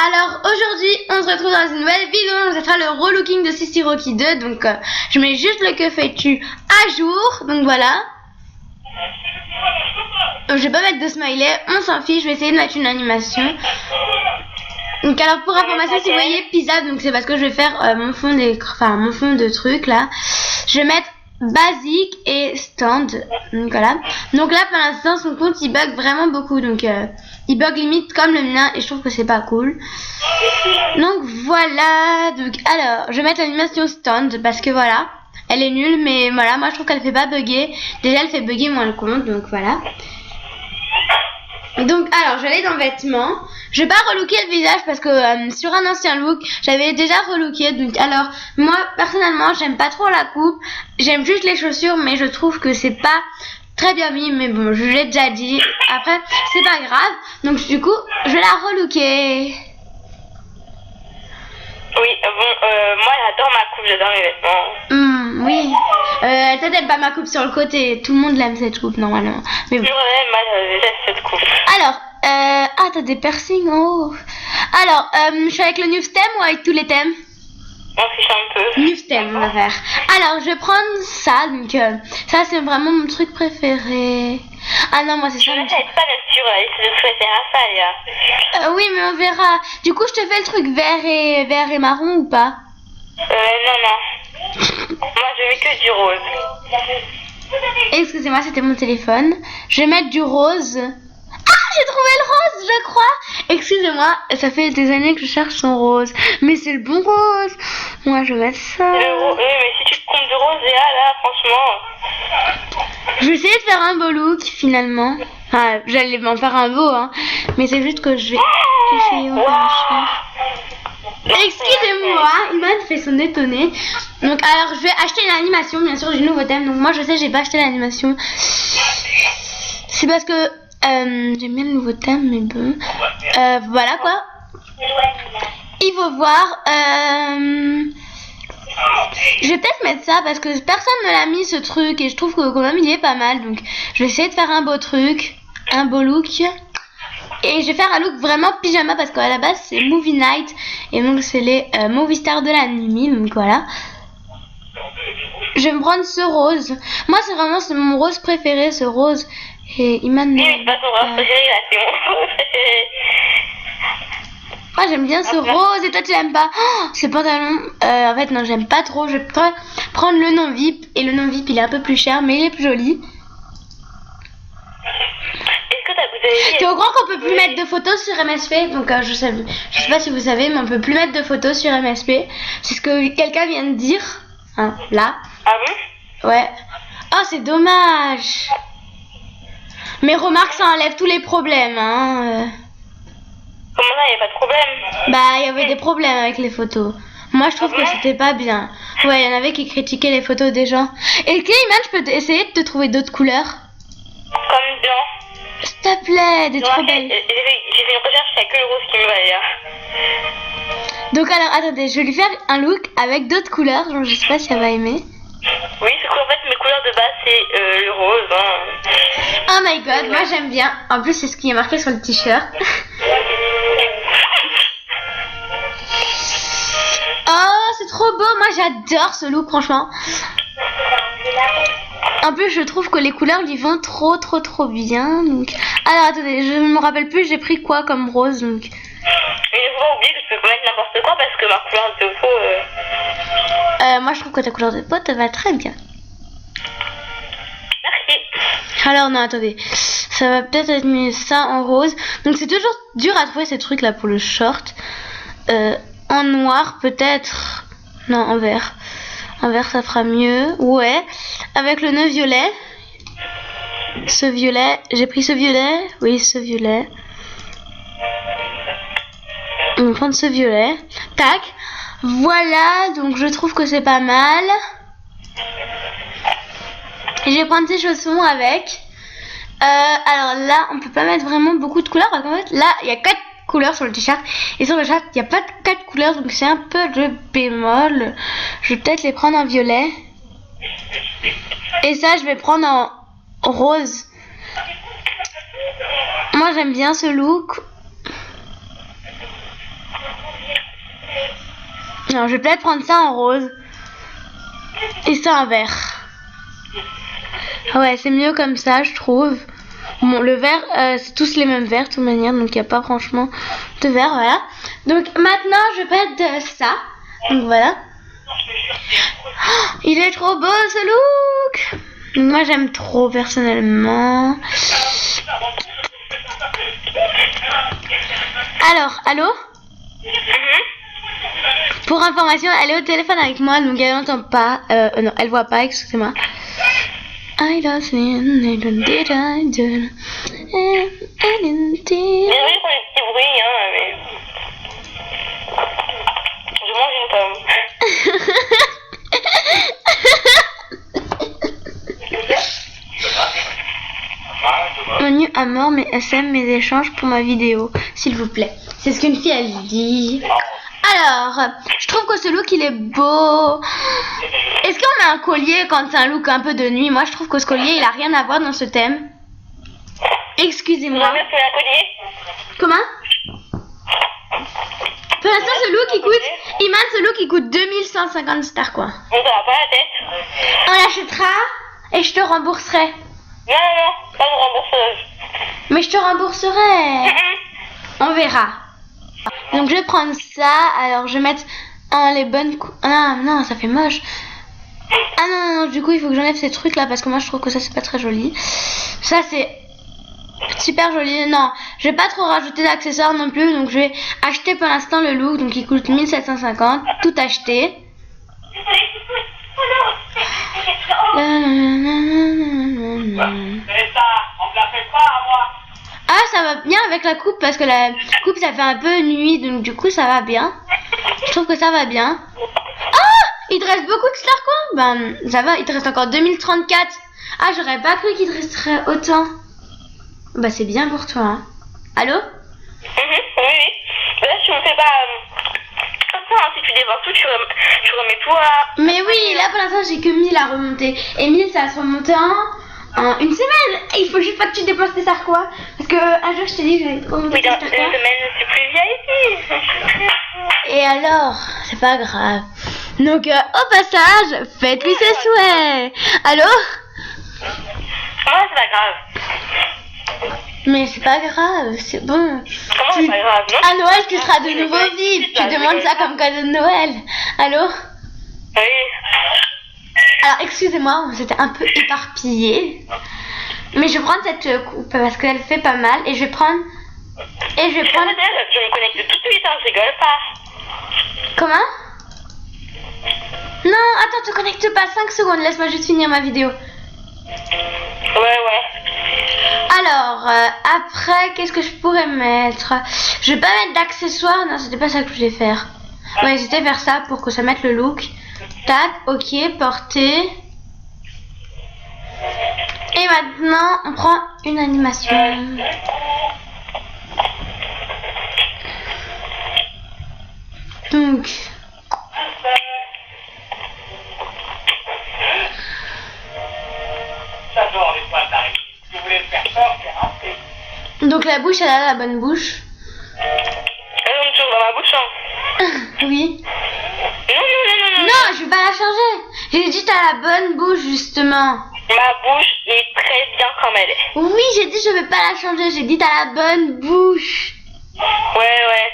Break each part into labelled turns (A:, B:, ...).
A: Alors aujourd'hui on se retrouve dans une nouvelle vidéo, ça sera le relooking de Sissy Rocky 2. Donc je mets juste le que fais-tu à jour, donc voilà. Je vais pas mettre de smiley, on s'en fiche, je vais essayer de mettre une animation. Donc alors pour information, si vous voyez pizza, donc c'est parce que je vais faire mon fond de truc là. Je vais mettre basique et stand, donc voilà. Donc là pour l'instant son compte il bug vraiment beaucoup, donc il bug limite comme le mien et je trouve que c'est pas cool. Donc voilà, donc alors je vais mettre l'animation stand parce que voilà, elle est nulle, mais voilà, moi je trouve qu'elle fait pas bugger. Déjà elle fait bugger moins le compte, donc voilà. Donc alors je vais aller dans vêtements. Je vais pas relooker le visage parce que sur un ancien look j'avais déjà relooké. Donc alors moi personnellement j'aime pas trop la coupe. J'aime juste les chaussures, mais je trouve que c'est pas très bien mis. Mais bon, je l'ai déjà dit. Après c'est pas grave. Donc du coup je vais la relooker.
B: Oui, moi j'adore ma coupe, j'adore mes vêtements.
A: Oui. Toi t'aimes pas ma coupe sur le côté. Tout le monde l'aime cette coupe normalement. Mais bon.
B: Moi je déteste cette coupe.
A: Alors, t'as des piercings en haut. Alors, je suis avec le new thème ou avec tous les thèmes?
B: On fiche un peu.
A: New thème, on va faire. Alors, je vais prendre ça. Donc, ça, c'est vraiment mon truc préféré. Ah non, moi, c'est ça.
B: Je ne sais pas sur la liste de souhaits, c'est ça, là.
A: Oui, mais on verra. Du coup, je te fais le truc vert et marron ou pas?
B: Non. Moi, je mets que du rose.
A: Excusez-moi, c'était mon téléphone. Je vais mettre du rose. J'ai trouvé le rose, je crois. Excusez-moi, ça fait des années que je cherche son rose. Mais c'est le bon rose. Moi, je vais mettre ça.
B: Oui, mais si tu te trompes de rose, là, franchement.
A: Je vais essayer de faire un beau look, finalement. Enfin, j'allais m'en faire un beau, hein. Mais c'est juste que je vais essayer de Excusez-moi, Iman fait son étonné. Donc, alors, je vais acheter une animation, bien sûr, du nouveau thème. Donc, moi, je sais, j'ai pas acheté l'animation. C'est parce que j'aime bien le nouveau thème, mais bon. Voilà quoi. Il faut voir. Je vais peut-être mettre ça parce que personne ne l'a mis ce truc et je trouve que quand même il est pas mal. Donc je vais essayer de faire un beau truc, un beau look. Et je vais faire un look vraiment pyjama parce qu'à la base c'est Movie Night et donc c'est les movie stars de la nuit. Donc voilà. Je vais me prendre ce rose. Moi c'est mon rose préféré, ce rose. Et Iman.
B: Oui, c'est pas ton rose préféré, là, c'est mon rose préféré.
A: Moi j'aime bien ce rose et toi tu l'aimes pas. Oh, ce pantalon, en fait non j'aime pas trop. Je vais prendre le non VIP et le non VIP il est un peu plus cher mais il est plus joli.
B: Est-ce que t'as goûté?
A: T'es au courant qu'on peut plus mettre de photos sur MSP? Donc je sais pas si vous savez, mais on peut plus mettre de photos sur MSP. C'est ce que quelqu'un vient de dire. Hein, là.
B: Ah bon?
A: Ouais. Oh c'est dommage. Mais remarque ça enlève tous les problèmes hein.
B: Comment ça, y a pas de problème?
A: Bah, il y avait des problèmes avec les photos. Moi, je trouve que c'était pas bien. Ouais, il y en avait qui critiquaient les photos des gens. Et Iman, je peux essayer de te trouver d'autres couleurs?
B: Comme blanc.
A: S'il te plaît, des trop belles.
B: J'ai fait une recherche, il n'y a que le rose qui me va d'ailleurs.
A: Donc alors, attendez, je vais lui faire un look avec d'autres couleurs. Genre, je sais pas si elle va aimer.
B: Oui, c'est qu'en fait, mes couleurs de base, c'est le rose. Hein.
A: Oh my god, moi j'aime bien. En plus, c'est ce qui est marqué sur le t-shirt. Oh, c'est trop beau. Moi, j'adore ce look, franchement. En plus, je trouve que les couleurs lui vont trop bien. Donc... Alors, attendez, je ne me rappelle plus, j'ai pris quoi comme rose. Donc...
B: Mais il faut pas oublier que je peux mettre n'importe quoi parce que ma couleur de peau...
A: moi, je trouve que ta couleur de peau te va très bien.
B: Merci.
A: Alors, non, attendez. Ça va peut-être être mieux ça en rose. Donc, c'est toujours dur à trouver ces trucs-là pour le short. En noir, peut-être. Non, en vert. En vert, ça fera mieux. Ouais. Avec le nœud violet. Ce violet. J'ai pris ce violet. Oui, ce violet. On va prendre ce violet. Tac. Voilà. Donc, je trouve que c'est pas mal. Et je vais prendre ces chaussons avec. Alors là, on peut pas mettre vraiment beaucoup de couleurs. Parce qu'en fait, là, il y a 4 couleurs sur le t-shirt. Et sur le t-shirt, il n'y a pas 4 couleurs. Donc c'est un peu de bémol. Je vais peut-être les prendre en violet. Et ça, je vais prendre en rose. Moi, j'aime bien ce look. Non, je vais peut-être prendre ça en rose. Et ça en vert. Ouais, c'est mieux comme ça, je trouve. Bon, le vert, c'est tous les mêmes verts de toute manière, donc il n'y a pas franchement de vert, voilà. Donc maintenant, je vais mettre ça. Donc voilà. Oh, il est trop beau ce look. Moi, j'aime trop personnellement. Alors, allô? Pour information, elle est au téléphone avec moi, donc elle n'entend pas. Non, elle voit pas, excusez-moi. I lost me, did I do?
B: Désolée pour les petits bruits, hein, mais... Je mange une pomme.
A: Menu à mort, mes SM, mes échanges pour ma vidéo, s'il vous plaît. C'est ce qu'une fille, elle dit. Alors, je trouve que ce look, il est beau. Est-ce qu'on met un collier quand c'est un look un peu de nuit? Moi, je trouve que ce collier, il a rien à voir dans ce thème. Excusez-moi. Comment? Pour l'instant, ce look, il coûte... Iman, ce look, il coûte 2150 stars, quoi.
B: On t'aura pas la tête.
A: On l'achètera et je te rembourserai.
B: Non, pas de rembourseuse.
A: Mais je te rembourserai. On verra. Donc je vais prendre ça. Alors je vais mettre les bonnes non, ça fait moche. Ah non, du coup il faut que j'enlève ces trucs là parce que moi je trouve que ça c'est pas très joli. Ça c'est super joli. Non, je vais pas trop rajouter d'accessoires non plus. Donc je vais acheter pour l'instant le look. Donc il coûte 1750. Tout acheté. Ah, ça va bien avec la coupe parce que la coupe ça fait un peu nuit, donc du coup ça va bien. Je trouve que ça va bien. Ah, il te reste beaucoup de stars quoi? Ben ça va, il te reste encore 2034. Ah, j'aurais pas cru qu'il te resterait autant. Bah c'est bien pour toi. Hein. Allô?
B: Oui. Là tu me fais pas... Comme ça, hein, si tu dévores tout, tu remets tout à...
A: Mais oui, là pour l'instant j'ai que 1000 à remonter. Et 1000 ça va se remonter en une semaine. Et il faut juste pas que tu déplaces tes stars quoi. Parce que un jour je t'ai dit que j'allais remonter
B: Oui,
A: tes
B: dans
A: stars
B: une semaine, je suis plus vieille ici.
A: Et alors, c'est pas grave. Donc au passage, faites-lui ses souhaits. Allô?
B: Comment c'est pas grave?
A: Mais c'est pas grave, c'est bon.
B: Comment c'est pas grave, non?
A: À Noël, tu seras de nouveau vive. Tu demandes ça comme cadeau de Noël. Allô?
B: Oui.
A: Alors, excusez-moi, on s'était un peu éparpillé. Mais je vais prendre cette coupe parce qu'elle fait pas mal. Et je vais prendre...
B: Je me connecte tout de suite, hein, je rigole pas.
A: Comment? Non, attends, te connecte pas. 5 secondes, laisse-moi juste finir ma vidéo.
B: Ouais.
A: Alors, après, qu'est-ce que je pourrais mettre? Je vais pas mettre d'accessoires. Non, c'était pas ça que je voulais faire. Ouais, c'était faire ça pour que ça mette le look. Tac, ok, porter. Et maintenant, on prend une animation. Donc... Donc la bouche, elle a la bonne bouche.
B: Elle tombe toujours dans ma bouche, hein.
A: Oui.
B: Non.
A: Non, je vais pas la changer. J'ai dit t'as la bonne bouche justement.
B: Ma bouche est très bien comme elle est.
A: Oui, j'ai dit je vais pas la changer. J'ai dit t'as la bonne bouche.
B: Ouais.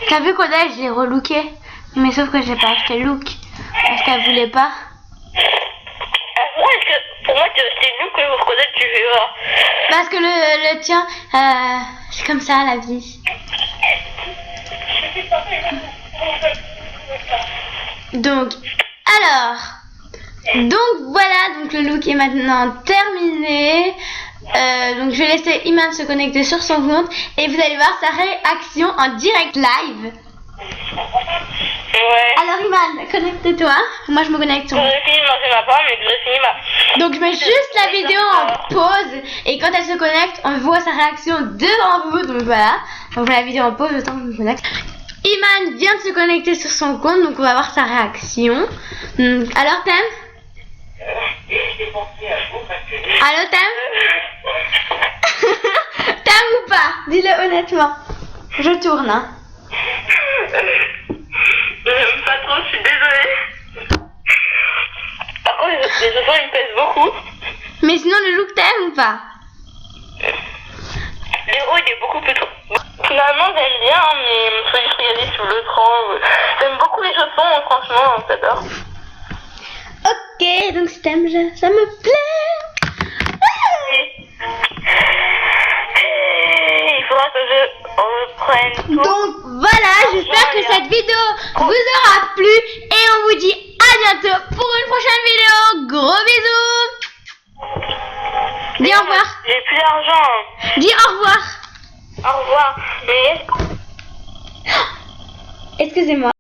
A: T'as vu qu'Oda, je l'ai relooké. Mais sauf que j'ai pas acheté le look. Parce qu'elle voulait pas.
B: Pour moi, c'est nous que vous reconnaissez que tu veux voir.
A: Parce que le tien, c'est comme ça la vie. Donc voilà, donc le look est maintenant terminé. Donc je vais laisser Iman se connecter sur son compte et vous allez voir sa réaction en direct live.
B: Ouais.
A: Alors Iman, connecte-toi. Moi je me connecte.
B: J'ai fini de manger ma pomme et j'ai fini ma...
A: Donc je mets juste la vidéo en pause et quand elle se connecte, on voit sa réaction devant vous. Donc voilà. Donc je mets la vidéo en pause le temps que je me connecte. Iman vient de se connecter sur son compte, donc on va voir sa réaction. Alors t'aimes? Allô, t'aimes? T'aimes ou pas? honnêtement. Je tourne, hein.
B: J'aime pas trop, je suis désolée. Par contre, les chaussons, ils me pèsent beaucoup.
A: Mais sinon, le look t'aime ou pas?
B: L'héros, il est beaucoup plus trop. Finalement, j'aime bien, mais il faut juste regarder sur le train. J'aime beaucoup les chaussons, franchement, j'adore.
A: Ok, donc si t'aimes, ça me plaît.
B: Il faudra que je reprenne tout.
A: Donc voilà, j'espère que cette vidéo vous aura plu et on vous dit à bientôt pour une prochaine vidéo. Gros bisous. Dis au revoir.
B: J'ai plus d'argent.
A: Dis au revoir.
B: Au revoir. Mais
A: Excusez-moi.